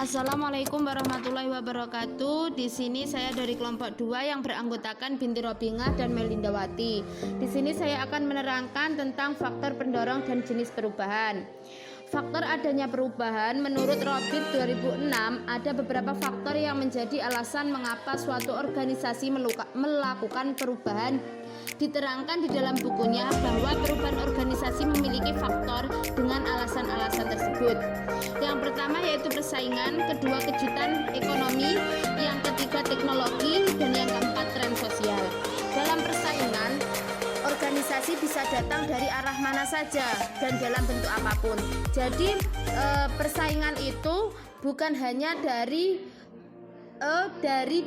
Assalamualaikum warahmatullahi wabarakatuh. Di sini saya dari kelompok 2 yang beranggotakan Binti Robingah dan Melindawati. Di sini saya akan menerangkan tentang faktor pendorong dan jenis perubahan. Faktor adanya perubahan menurut Robit 2006 ada beberapa faktor yang menjadi alasan mengapa suatu organisasi melakukan perubahan. Diterangkan di dalam bukunya bahwa perubahan organisasi memiliki faktor dengan alasan-alasan tersebut. Yang pertama yaitu persaingan, kedua kejutan ekonomi, yang ketiga teknologi, dan yang keempat tren sosial. Dalam persaingan, organisasi bisa datang dari arah mana saja dan dalam bentuk apapun. Jadi persaingan itu bukan hanya dari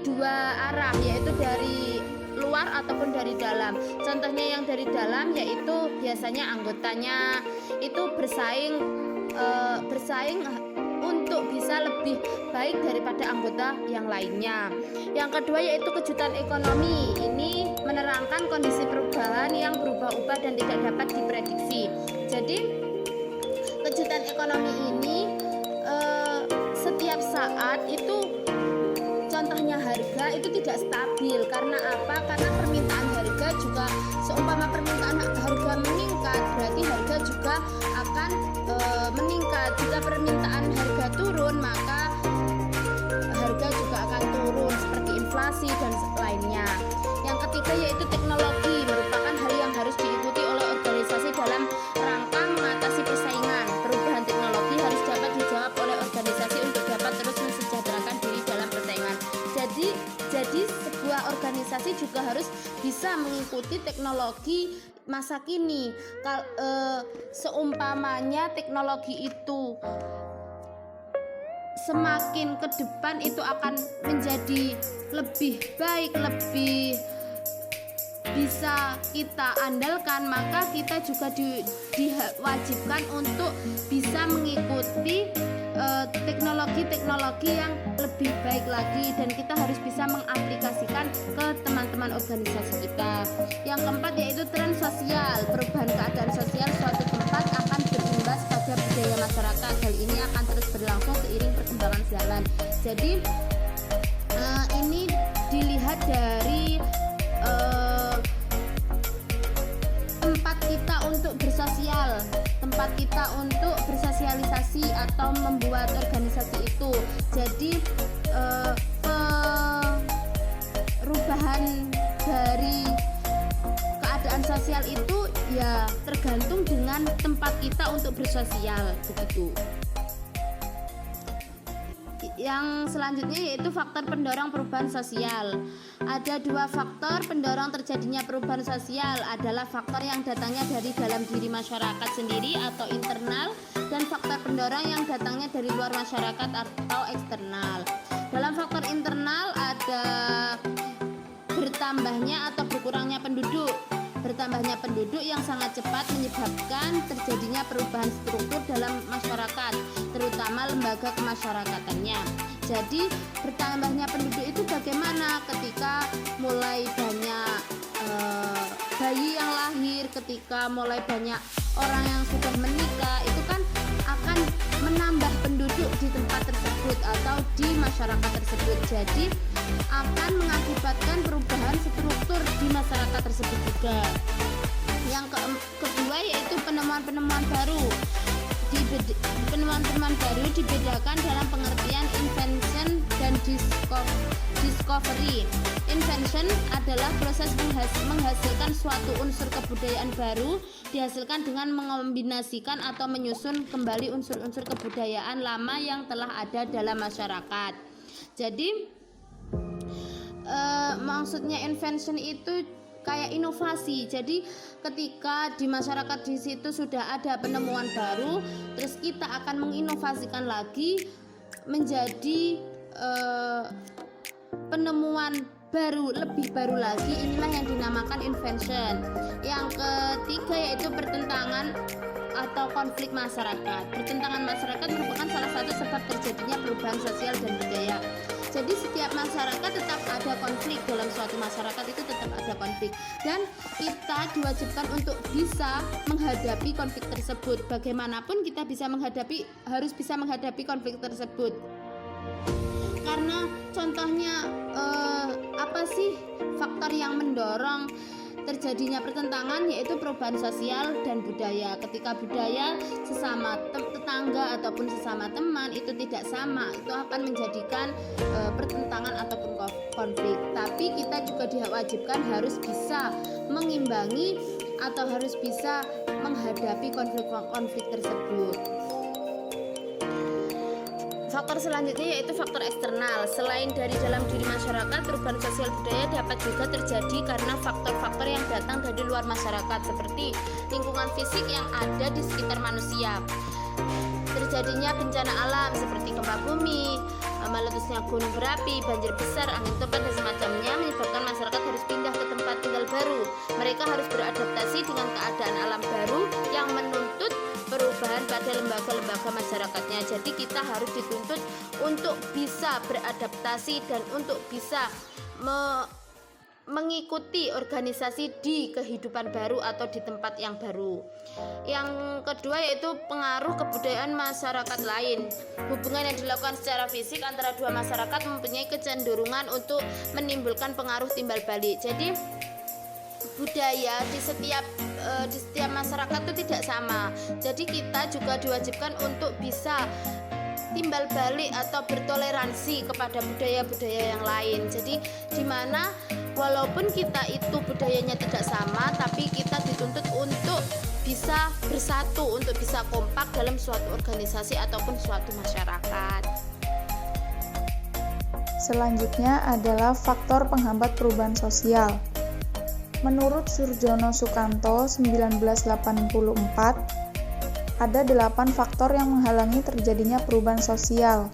dua arah, yaitu dari luar ataupun dari dalam. Contohnya yang dari dalam yaitu biasanya anggotanya itu bersaing untuk bisa lebih baik daripada anggota yang lainnya. Yang kedua yaitu kejutan ekonomi. Ini menerangkan kondisi perubahan yang berubah-ubah dan tidak dapat diprediksi. Jadi kejutan ekonomi ini setiap saat itu, contohnya harga itu tidak stabil. Karena apa? Karena permintaan harga juga, seumpama permintaan harga meningkat, berarti harga juga akan meningkat. Jika permintaan harga turun, maka harga juga akan turun, seperti inflasi dan lainnya. Yang ketiga yaitu teknologi, merupakan hal yang harus diikuti oleh organisasi dalam rangka mengatasi persaingan. Perubahan teknologi harus dapat dijawab oleh organisasi untuk dapat terus mensejahterakan diri dalam persaingan. Jadi sebuah organisasi juga harus bisa mengikuti teknologi masa kini. Seumpamanya teknologi itu semakin ke depan itu akan menjadi lebih baik, lebih bisa kita andalkan, maka kita juga diwajibkan untuk bisa mengikuti teknologi-teknologi yang lebih baik lagi, dan kita harus bisa mengaplikasikan ke teman-teman organisasi kita. Yang keempat yaitu tren sosial. Perubahan keadaan sosial suatu tempat akan berimbas pada budaya masyarakat. Hal ini akan terus berlangsung seiring perkembangan zaman. Jadi ini dilihat dari tempat kita untuk bersosial, tempat kita untuk bersosialisasi atau membuat organisasi itu. Jadi perubahan dari keadaan sosial itu ya tergantung dengan tempat kita untuk bersosial, begitu. Yang selanjutnya yaitu faktor pendorong perubahan sosial. Ada dua faktor pendorong terjadinya perubahan sosial, adalah faktor yang datangnya dari dalam diri masyarakat sendiri atau internal, dan faktor pendorong yang datangnya dari luar masyarakat atau eksternal. Dalam faktor internal ada bertambahnya atau berkurangnya penduduk. Bertambahnya penduduk yang sangat cepat menyebabkan terjadinya perubahan struktur dalam masyarakat, terutama lembaga kemasyarakatannya. Jadi bertambahnya penduduk itu bagaimana? Ketika mulai banyak bayi yang lahir, ketika mulai banyak orang yang sudah menikah, itu kan akan menambah penduduk di tempat tersebut atau di masyarakat tersebut. Jadi akan mengakibatkan perubahan struktur di masyarakat tersebut juga. Yang kedua yaitu penemuan-penemuan baru. Penemuan-penemuan baru dibedakan dalam pengertian invention dan discovery. Invention adalah proses menghasilkan suatu unsur kebudayaan baru, dihasilkan dengan mengombinasikan atau menyusun kembali unsur-unsur kebudayaan lama yang telah ada dalam masyarakat. Jadi maksudnya invention itu kayak inovasi. Jadi ketika di masyarakat di situ sudah ada penemuan baru, terus kita akan menginovasikan lagi menjadi penemuan baru, lebih baru lagi. Inilah yang dinamakan invention. Yang ketiga yaitu pertentangan atau konflik masyarakat. Pertentangan masyarakat merupakan salah satu sebab terjadinya perubahan sosial dan budaya. Jadi setiap masyarakat tetap ada konflik, dalam suatu masyarakat itu tetap ada konflik, dan kita diwajibkan untuk bisa menghadapi konflik tersebut. Bagaimanapun kita harus bisa menghadapi konflik tersebut. Karena contohnya apa sih faktor yang mendorong terjadinya pertentangan, yaitu perubahan sosial dan budaya. Ketika budaya sesama tetangga ataupun sesama teman itu tidak sama, itu akan menjadikan pertentangan ataupun konflik. Tapi kita juga diwajibkan harus bisa mengimbangi atau harus bisa menghadapi konflik-konflik tersebut. Faktor selanjutnya yaitu faktor eksternal. Selain dari dalam diri masyarakat, perubahan sosial budaya dapat juga terjadi karena faktor-faktor yang datang dari luar masyarakat, seperti lingkungan fisik yang ada di sekitar manusia. Terjadinya bencana alam seperti gempa bumi, meletusnya gunung berapi, banjir besar, angin topan dan semacamnya menyebabkan masyarakat harus pindah ke tempat tinggal baru. Mereka harus beradaptasi dengan keadaan alam baru yang menuntut perubahan pada lembaga-lembaga masyarakatnya. Jadi kita harus dituntut untuk bisa beradaptasi dan untuk bisa mengikuti organisasi di kehidupan baru atau di tempat yang baru. Yang kedua yaitu pengaruh kebudayaan masyarakat lain. Hubungan yang dilakukan secara fisik antara dua masyarakat mempunyai kecenderungan untuk menimbulkan pengaruh timbal balik. Jadi budaya di setiap masyarakat itu tidak sama. Jadi kita juga diwajibkan untuk bisa timbal balik atau bertoleransi kepada budaya-budaya yang lain. Jadi di mana walaupun kita itu budayanya tidak sama, tapi kita dituntut untuk bisa bersatu, untuk bisa kompak dalam suatu organisasi ataupun suatu masyarakat. Selanjutnya adalah faktor penghambat perubahan sosial. Menurut Surjono Sukanto 1984, ada 8 faktor yang menghalangi terjadinya perubahan sosial.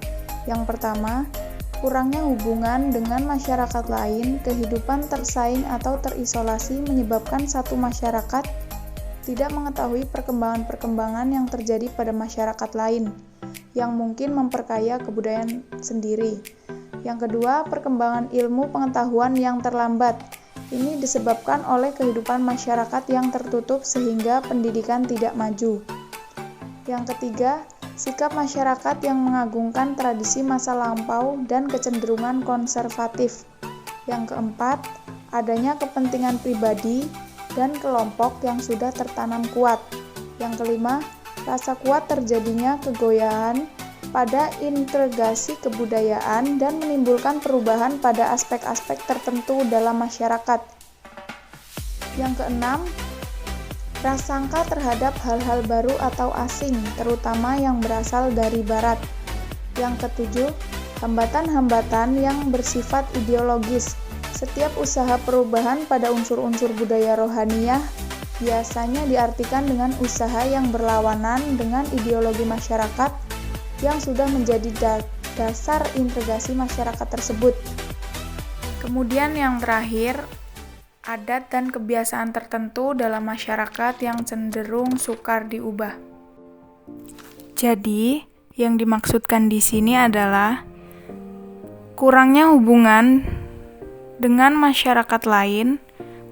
Yang pertama, kurangnya hubungan dengan masyarakat lain, kehidupan tersaing atau terisolasi menyebabkan satu masyarakat tidak mengetahui perkembangan-perkembangan yang terjadi pada masyarakat lain, yang mungkin memperkaya kebudayaan sendiri. Yang kedua, perkembangan ilmu pengetahuan yang terlambat. Ini disebabkan oleh kehidupan masyarakat yang tertutup sehingga pendidikan tidak maju. Yang ketiga, sikap masyarakat yang mengagungkan tradisi masa lampau dan kecenderungan konservatif. Yang keempat, adanya kepentingan pribadi dan kelompok yang sudah tertanam kuat. Yang kelima, rasa kuat terjadinya kegoyahan pada integrasi kebudayaan dan menimbulkan perubahan pada aspek-aspek tertentu dalam masyarakat. Yang keenam, prasangka terhadap hal-hal baru atau asing, terutama yang berasal dari barat. Yang ketujuh, hambatan-hambatan yang bersifat ideologis. Setiap usaha perubahan pada unsur-unsur budaya rohaniyah biasanya diartikan dengan usaha yang berlawanan dengan ideologi masyarakat yang sudah menjadi dasar integrasi masyarakat tersebut. Kemudian yang terakhir, adat dan kebiasaan tertentu dalam masyarakat yang cenderung sukar diubah. Jadi, yang dimaksudkan di sini adalah kurangnya hubungan dengan masyarakat lain,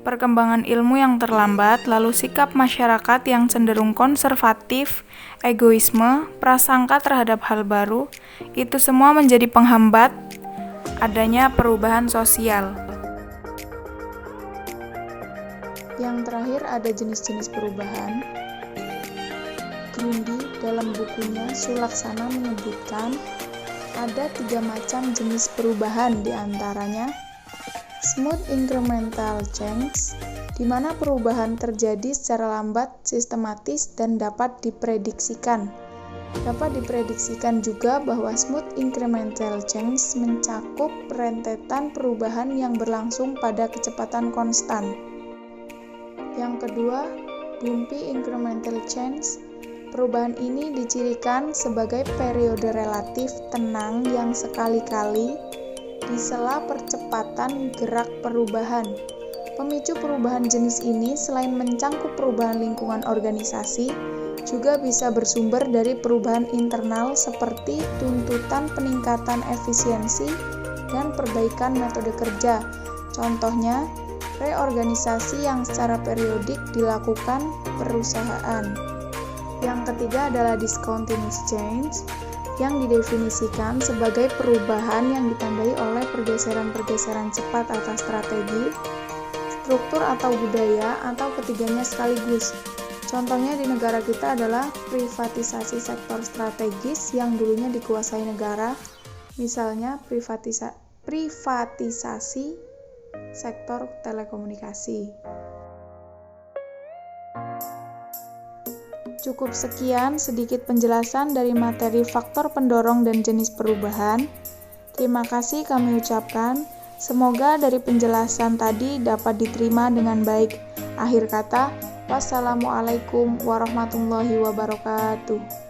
perkembangan ilmu yang terlambat, lalu sikap masyarakat yang cenderung konservatif, egoisme, prasangka terhadap hal baru, itu semua menjadi penghambat adanya perubahan sosial. Yang terakhir ada jenis-jenis perubahan. Grundy dalam bukunya Sulaksana menyebutkan ada 3 macam jenis perubahan, diantaranya smooth incremental change, di mana perubahan terjadi secara lambat, sistematis, dan dapat diprediksikan. Dapat diprediksikan juga bahwa smooth incremental change mencakup rentetan perubahan yang berlangsung pada kecepatan konstan. Yang kedua, bumpy incremental change. Perubahan ini dicirikan sebagai periode relatif tenang yang sekali-kali di sela percepatan gerak perubahan. Pemicu perubahan jenis ini selain mencangkup perubahan lingkungan organisasi, juga bisa bersumber dari perubahan internal seperti tuntutan peningkatan efisiensi dan perbaikan metode kerja. Contohnya, reorganisasi yang secara periodik dilakukan perusahaan. Yang ketiga adalah discontinuous change. yang didefinisikan sebagai perubahan yang ditandai oleh pergeseran-pergeseran cepat atas strategi, struktur atau budaya, atau ketiganya sekaligus. Contohnya di negara kita adalah privatisasi sektor strategis yang dulunya dikuasai negara, misalnya privatisasi sektor telekomunikasi. Cukup sekian sedikit penjelasan dari materi faktor pendorong dan jenis perubahan. Terima kasih kami ucapkan. Semoga dari penjelasan tadi dapat diterima dengan baik. Akhir kata, wassalamualaikum warahmatullahi wabarakatuh.